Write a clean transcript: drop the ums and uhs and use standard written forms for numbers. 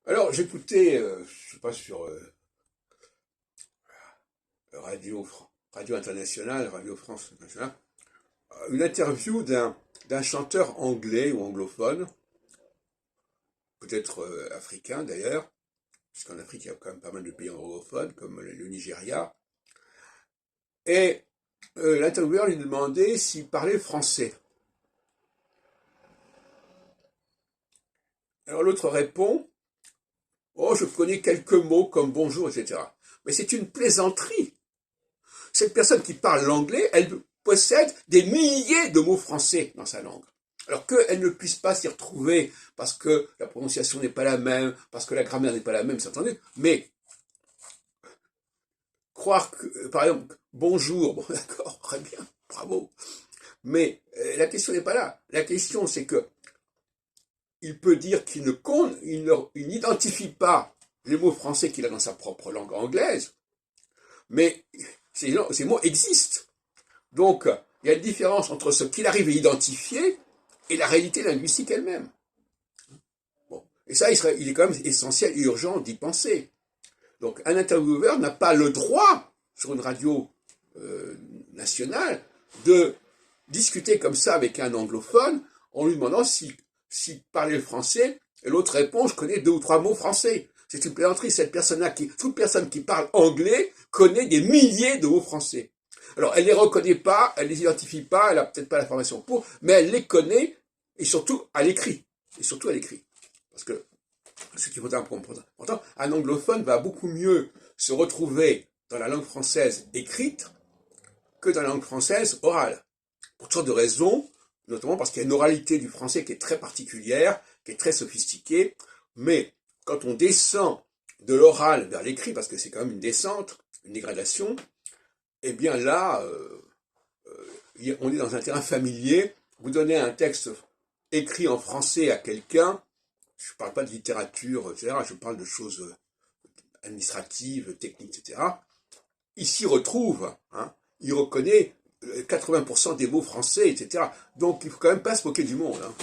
Alors, j'écoutais, je sais pas, sur Radio Internationale, Radio France Internationale, une interview d'un chanteur anglais ou anglophone, peut-être africain d'ailleurs, puisqu'en Afrique il y a quand même pas mal de pays anglophones, comme le Nigeria, et l'intervieweur lui demandait s'il parlait français. Alors l'autre répond, oh, je connais quelques mots comme bonjour, etc. Mais c'est une plaisanterie. Cette personne qui parle l'anglais, elle possède des milliers de mots français dans sa langue. Alors qu'elle ne puisse pas s'y retrouver parce que la prononciation n'est pas la même, parce que la grammaire n'est pas la même, c'est entendu. Mais croire que, par exemple, bonjour, bon d'accord, très bien, bravo. Mais la question n'est pas là. La question c'est que il peut dire qu'il il n'identifie pas les mots français qu'il a dans sa propre langue anglaise, mais ces mots existent. Donc, il y a une différence entre ce qu'il arrive à identifier et la réalité linguistique elle-même. Bon. Et ça, il est quand même essentiel et urgent d'y penser. Donc, un intervieweur n'a pas le droit, sur une radio nationale, de discuter comme ça avec un anglophone en lui demandant s'il parlait le français, et l'autre répond, je connais 2 ou 3 mots français. C'est une plaisanterie. Toute personne qui parle anglais connaît des milliers de mots français. Alors, elle les reconnaît pas, elle les identifie pas, elle a peut-être pas la formation pour, mais elle les connaît, et surtout à l'écrit. Et surtout à l'écrit. Parce que, ce qu'il faut comprendre, un anglophone va beaucoup mieux se retrouver dans la langue française écrite que dans la langue française orale. Pour toutes sortes de raisons, notamment parce qu'il y a une oralité du français qui est très particulière, qui est très sophistiquée, mais quand on descend de l'oral vers l'écrit, parce que c'est quand même une descente, une dégradation, eh bien là, on est dans un terrain familier. Vous donnez un texte écrit en français à quelqu'un, je ne parle pas de littérature, etc., je parle de choses administratives, techniques, etc., il s'y retrouve, hein, il reconnaît 80% des mots français, etc. Donc il ne faut quand même pas se moquer du monde. Hein.